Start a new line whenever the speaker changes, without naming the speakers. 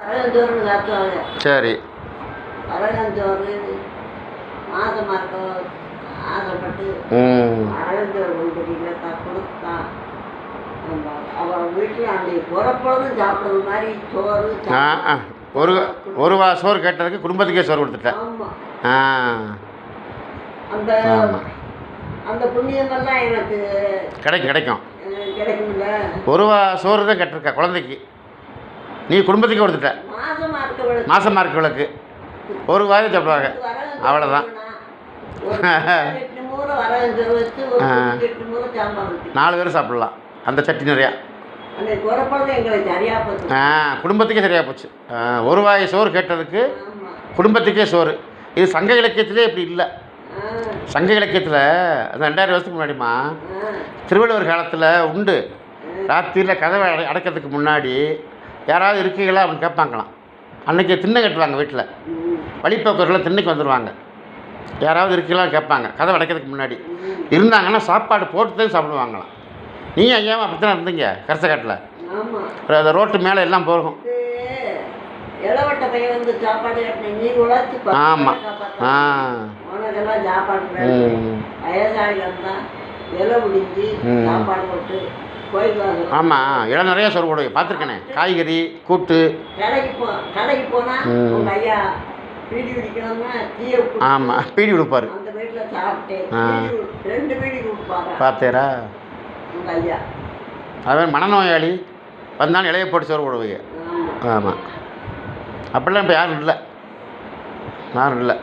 வரகஞ்சோறுன்னு காத்துவாங்க.
சரி.
வரகஞ்சோறு மாதமாக இருக்க ஆசைப்பட்டு வரகஞ்சோறு கொண்டு கொடுத்தா அவன் வீட்டில் அன்றைக்கி பிறப்பொழுதும் சாப்பிட்றது மாதிரி சோறு
ஒரு வா சோறு கேட்டதுக்கு குடும்பத்துக்கே சோறு கொடுத்துட்டேன்.
ஆமாம். அந்த அந்த புண்ணியமெல்லாம் எனக்கு
கிடைக்கும்.
கிடைக்கும்ல.
ஒரு வா சோறு தான் கேட்டிருக்க குழந்தைக்கு, நீ குடும்பத்துக்கு கொடுத்துட்ட. மாசமாக இருக்கவளுக்கு ஒரு வாயை சாப்பிடுவாங்க, அவ்வளோதான். 4 பேர் சாப்பிட்லாம் அந்த சட்னி நிறையா. குடும்பத்துக்கே சரியாக போச்சு. ஒரு வாய் சோறு கேட்டதுக்கு குடும்பத்துக்கே சோறு. இது சங்க இலக்கியத்திலே இப்படி இல்லை. சங்க இலக்கியத்தில் அந்த 2000 வருஷத்துக்கு முன்னாடிமா திருவள்ளுவர் காலத்தில் உண்டு. ராத்திரியில் கதவை அடைக்கிறதுக்கு முன்னாடி யாராவது இருக்கீங்களா அப்படின்னு கேட்பாங்களாம். அன்றைக்கி திண்ணை கட்டுவாங்க வீட்டில், வழிப்போக்கர்லாம் திண்ணைக்கு வந்துடுவாங்க. யாராவது இருக்கீங்களா கேட்பாங்க கதவை அடைக்கிறதுக்கு முன்னாடி. இருந்தாங்கன்னா சாப்பாடு போட்டு தான் சாப்பிடுவாங்களாம். நீங்கள் ஐயாவும் அப்படி தான் இருந்தீங்க கரசக்காட்டில். அந்த ரோட்டு மேலே எல்லாம் போகும். ஆமாம். ஆமாம், இடம் நிறையா சோறு போடுவீங்க, பார்த்துருக்கேனே. காய்கறி கூட்டு. ஆமாம், பீடி கொடுப்பாரு. பார்த்தேரா? அவன் மனநோயாளி வந்தாலும் இலையை போட்டு சோறு போடுவீங்க. ஆமாம், அப்படிலாம் இப்போ யாரும் இல்லை.